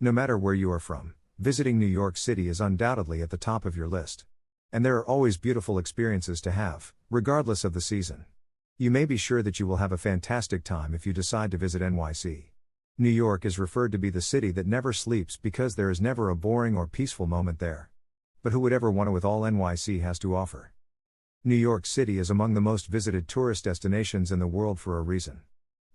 No matter where you are from, visiting New York City is undoubtedly at the top of your list. And there are always beautiful experiences to have, regardless of the season. You may be sure that you will have a fantastic time if you decide to visit NYC. New York is referred to be the city that never sleeps because there is never a boring or peaceful moment there. But who would ever want it with all NYC has to offer? New York City is among the most visited tourist destinations in the world for a reason.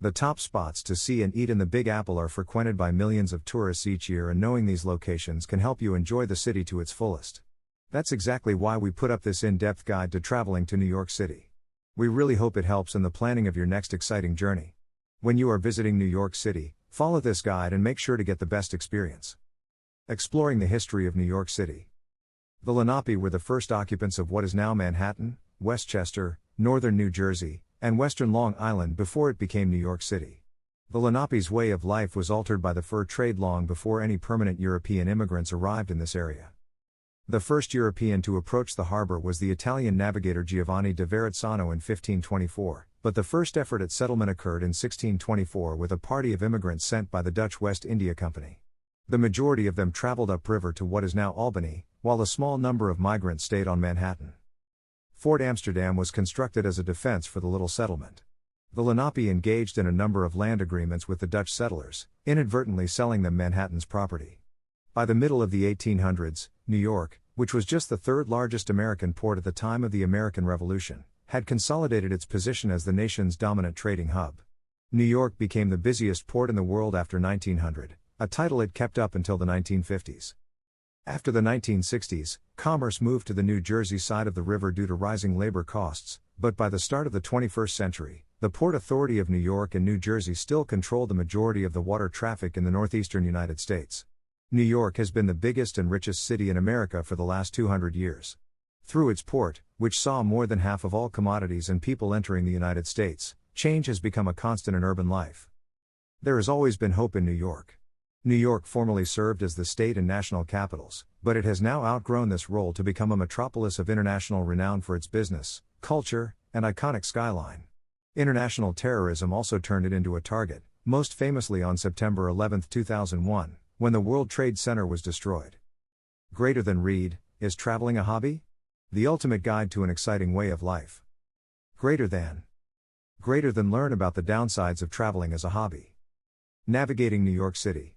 The top spots to see and eat in the Big Apple are frequented by millions of tourists each year, and knowing these locations can help you enjoy the city to its fullest. That's exactly why we put up this in-depth guide to traveling to New York City. We really hope it helps in the planning of your next exciting journey. When you are visiting New York City, follow this guide and make sure to get the best experience. Exploring the history of New York City. The Lenape were the first occupants of what is now Manhattan, Westchester, northern New Jersey, and western Long Island before it became New York City. The Lenape's way of life was altered by the fur trade long before any permanent European immigrants arrived in this area. The first European to approach the harbor was the Italian navigator Giovanni da Verrazzano in 1524, but the first effort at settlement occurred in 1624 with a party of immigrants sent by the Dutch West India Company. The majority of them traveled upriver to what is now Albany, while a small number of migrants stayed on Manhattan. Fort Amsterdam was constructed as a defense for the little settlement. The Lenape engaged in a number of land agreements with the Dutch settlers, inadvertently selling them Manhattan's property. By the middle of the 1800s, New York, which was just the third largest American port at the time of the American Revolution, had consolidated its position as the nation's dominant trading hub. New York became the busiest port in the world after 1900, a title it kept up until the 1950s. After the 1960s, commerce moved to the New Jersey side of the river due to rising labor costs, but by the start of the 21st century, the Port Authority of New York and New Jersey still controlled the majority of the water traffic in the northeastern United States. New York has been the biggest and richest city in America for the last 200 years. Through its port, which saw more than half of all commodities and people entering the United States, change has become a constant in urban life. There has always been hope in New York. New York formerly served as the state and national capitals, but it has now outgrown this role to become a metropolis of international renown for its business, culture, and iconic skyline. International terrorism also turned it into a target, most famously on September 11, 2001, when the World Trade Center was destroyed. Greater than read, is traveling a hobby? The ultimate guide to an exciting way of life. Greater than learn about the downsides of traveling as a hobby. Navigating New York City.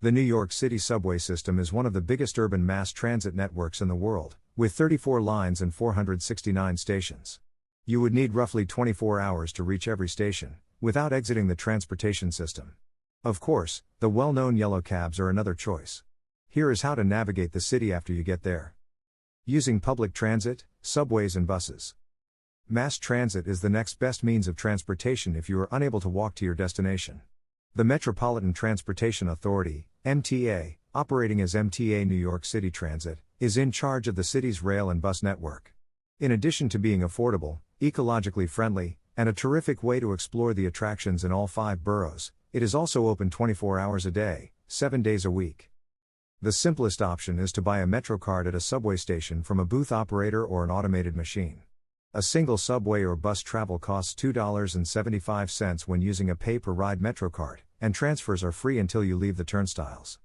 The New York City subway system is one of the biggest urban mass transit networks in the world, with 34 lines and 469 stations. You would need roughly 24 hours to reach every station, without exiting the transportation system. Of course, the well-known yellow cabs are another choice. Here is how to navigate the city after you get there. Using public transit, subways and buses. Mass transit is the next best means of transportation if you are unable to walk to your destination. The Metropolitan Transportation Authority, MTA, operating as MTA New York City Transit, is in charge of the city's rail and bus network. In addition to being affordable, ecologically friendly, and a terrific way to explore the attractions in all 5 boroughs, it is also open 24 hours a day, 7 days a week. The simplest option is to buy a MetroCard at a subway station from a booth operator or an automated machine. A single subway or bus travel costs $2.75 when using a pay-per-ride MetroCard, and transfers are free until you leave the turnstiles.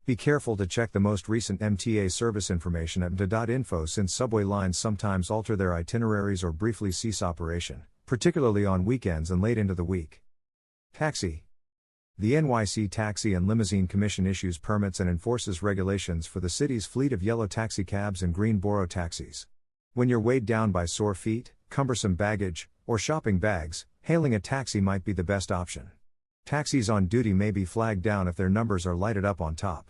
Be careful to check the most recent MTA service information at mta.info, since subway lines sometimes alter their itineraries or briefly cease operation, particularly on weekends and late into the week. Taxi. The NYC Taxi and Limousine Commission issues permits and enforces regulations for the city's fleet of yellow taxicabs and green borough taxis. When you're weighed down by sore feet, cumbersome baggage, or shopping bags, hailing a taxi might be the best option. Taxis on duty may be flagged down if their numbers are lighted up on top.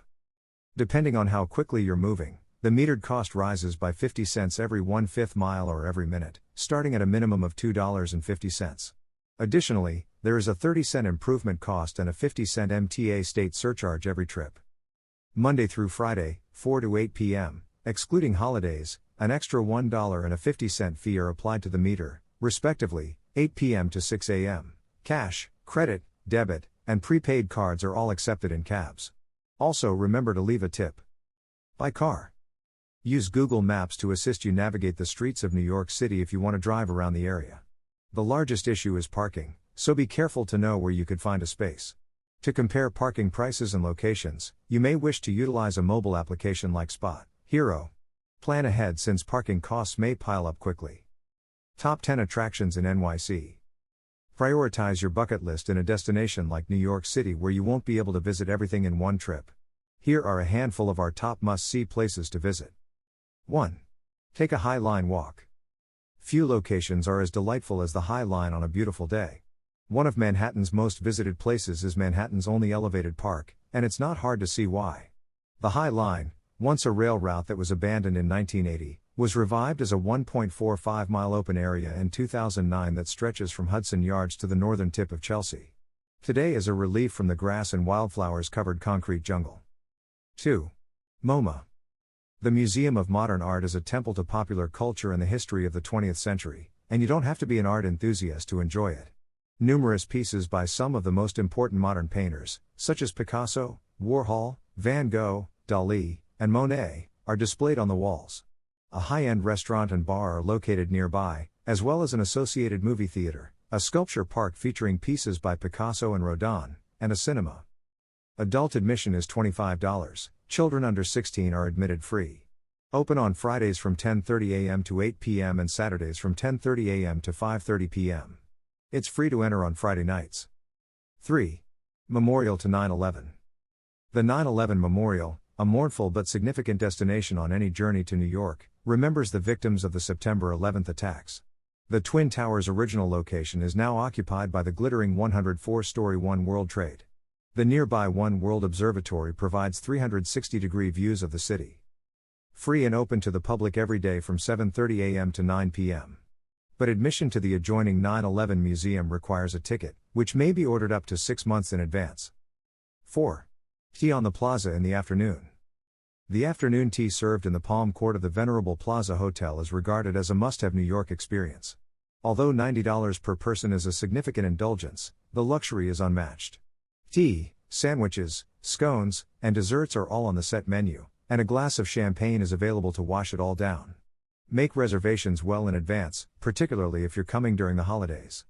Depending on how quickly you're moving, the metered cost rises by 50 cents every 1/5 mile or every minute, starting at a minimum of $2.50. Additionally, there is a 30-cent improvement cost and a 50-cent MTA state surcharge every trip. Monday through Friday, 4 to 8 p.m., excluding holidays, an extra $1 and a 50-cent fee are applied to the meter, respectively, 8 p.m. to 6 a.m. Cash, credit, debit, and prepaid cards are all accepted in cabs. Also, remember to leave a tip. By car. Use Google Maps to assist you navigate the streets of New York City if you want to drive around the area. The largest issue is parking, so be careful to know where you could find a space. To compare parking prices and locations, you may wish to utilize a mobile application like Spot Hero. Plan ahead since parking costs may pile up quickly. Top 10 attractions in NYC. Prioritize your bucket list in a destination like New York City where you won't be able to visit everything in one trip. Here are a handful of our top must-see places to visit. 1. Take a High Line walk. Few locations are as delightful as the High Line on a beautiful day. One of Manhattan's most visited places is Manhattan's only elevated park, and it's not hard to see why. The High Line, once a rail route that was abandoned in 1980, was revived as a 1.45-mile open area in 2009 that stretches from Hudson Yards to the northern tip of Chelsea. Today is a relief from the grass and wildflowers-covered concrete jungle. 2. MoMA. The Museum of Modern Art is a temple to popular culture and the history of the 20th century, and you don't have to be an art enthusiast to enjoy it. Numerous pieces by some of the most important modern painters, such as Picasso, Warhol, Van Gogh, Dalí, and Monet, are displayed on the walls. A high-end restaurant and bar are located nearby, as well as an associated movie theater, a sculpture park featuring pieces by Picasso and Rodin, and a cinema. Adult admission is $25. Children under 16 are admitted free. Open on Fridays from 10:30 a.m. to 8 p.m. and Saturdays from 10:30 a.m. to 5:30 p.m. It's free to enter on Friday nights. 3. Memorial to 9/11. The 9/11 Memorial, a mournful but significant destination on any journey to New York, remembers the victims of the September 11th attacks. The Twin Towers' original location is now occupied by the glittering 104-story One World Trade. The nearby One World Observatory provides 360-degree views of the city. Free and open to the public every day from 7:30 a.m. to 9 p.m. But admission to the adjoining 9/11 Museum requires a ticket, which may be ordered up to 6 months in advance. 4. Tea on the Plaza in the afternoon. The afternoon tea served in the Palm Court of the Venerable Plaza Hotel is regarded as a must-have New York experience. Although $90 per person is a significant indulgence, the luxury is unmatched. Tea, sandwiches, scones, and desserts are all on the set menu, and a glass of champagne is available to wash it all down. Make reservations well in advance, particularly if you're coming during the holidays.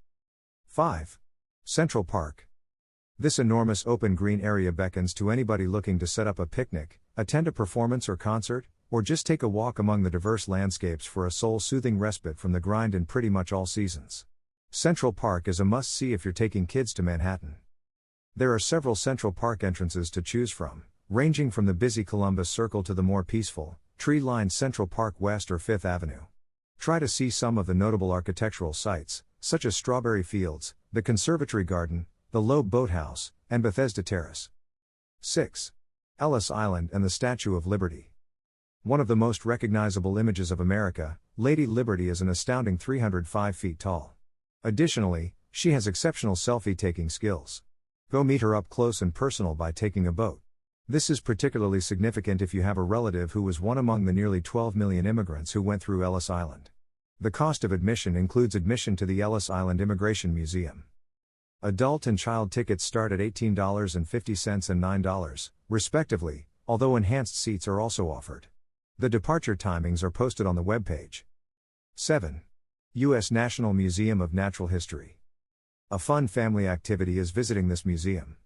5. Central Park. This enormous open green area beckons to anybody looking to set up a picnic, attend a performance or concert, or just take a walk among the diverse landscapes for a soul-soothing respite from the grind in pretty much all seasons. Central Park is a must-see if you're taking kids to Manhattan. There are several Central Park entrances to choose from, ranging from the busy Columbus Circle to the more peaceful, tree-lined Central Park West or Fifth Avenue. Try to see some of the notable architectural sites, such as Strawberry Fields, the Conservatory Garden, the Loeb Boathouse, and Bethesda Terrace. 6. Ellis Island and the Statue of Liberty. One of the most recognizable images of America, Lady Liberty is an astounding 305 feet tall. Additionally, she has exceptional selfie-taking skills. Go meet her up close and personal by taking a boat. This is particularly significant if you have a relative who was one among the nearly 12 million immigrants who went through Ellis Island. The cost of admission includes admission to the Ellis Island Immigration Museum. Adult and child tickets start at $18.50 and $9, respectively, although enhanced seats are also offered. The departure timings are posted on the webpage. 7. U.S. National Museum of Natural History. A fun family activity is visiting this museum.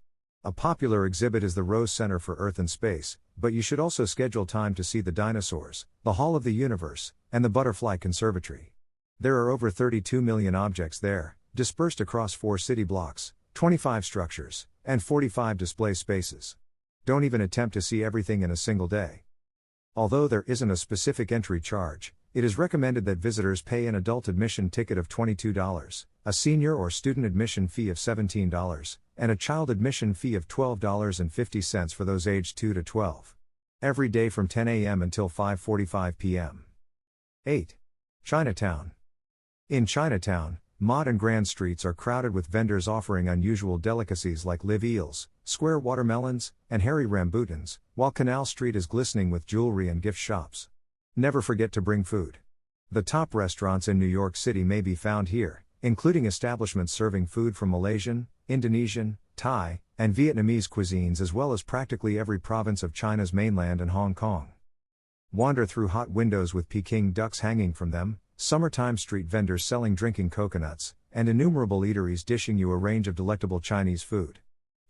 A popular exhibit is the Rose Center for Earth and Space, but you should also schedule time to see the dinosaurs, the Hall of the Universe, and the Butterfly Conservatory. There are over 32 million objects there, dispersed across 4 city blocks, 25 structures, and 45 display spaces. Don't even attempt to see everything in a single day. Although there isn't a specific entry charge, it is recommended that visitors pay an adult admission ticket of $22, a senior or student admission fee of $17, and a child admission fee of $12.50 for those aged 2 to 12. Every day from 10 a.m. until 5:45 p.m. 8. Chinatown. In Chinatown, Mott and Grand Streets are crowded with vendors offering unusual delicacies like live eels, square watermelons, and hairy rambutan's, while Canal Street is glistening with jewelry and gift shops. Never forget to bring food. The top restaurants in New York City may be found here, including establishments serving food from Malaysian, Indonesian, Thai, and Vietnamese cuisines as well as practically every province of China's mainland and Hong Kong. Wander through hot windows with Peking ducks hanging from them, summertime street vendors selling drinking coconuts, and innumerable eateries dishing you a range of delectable Chinese food.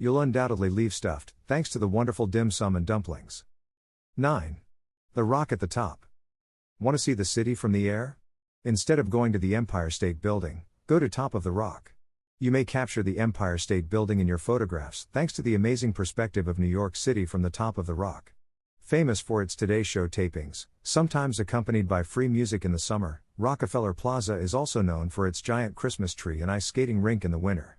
You'll undoubtedly leave stuffed, thanks to the wonderful dim sum and dumplings. 9. The Rock at the Top. Want to see the city from the air? Instead of going to the Empire State Building, go to top of the Rock. You may capture the Empire State Building in your photographs thanks to the amazing perspective of New York City from the top of the Rock. Famous for its Today Show tapings, sometimes accompanied by free music in the summer, Rockefeller Plaza is also known for its giant Christmas tree and ice skating rink in the winter.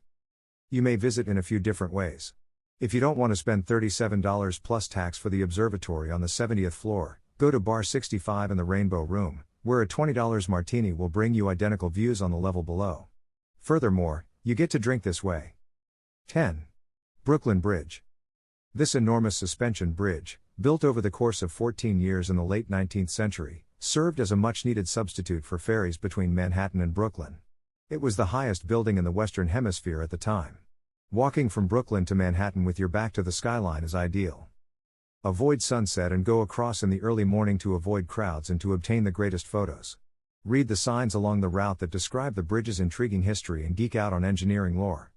You may visit in a few different ways. If you don't want to spend $37 plus tax for the observatory on the 70th floor, go to Bar 65 in the Rainbow Room, where a $20 martini will bring you identical views on the level below. Furthermore, you get to drink this way. 10. Brooklyn Bridge. This enormous suspension bridge, built over the course of 14 years in the late 19th century, served as a much-needed substitute for ferries between Manhattan and Brooklyn. It was the highest building in the Western Hemisphere at the time. Walking from Brooklyn to Manhattan with your back to the skyline is ideal. Avoid sunset and go across in the early morning to avoid crowds and to obtain the greatest photos. Read the signs along the route that describe the bridge's intriguing history and geek out on engineering lore.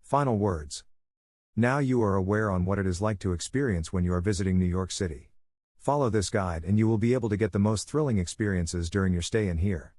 Final words. Now you are aware on what it is like to experience when you are visiting New York City. Follow this guide and you will be able to get the most thrilling experiences during your stay in here.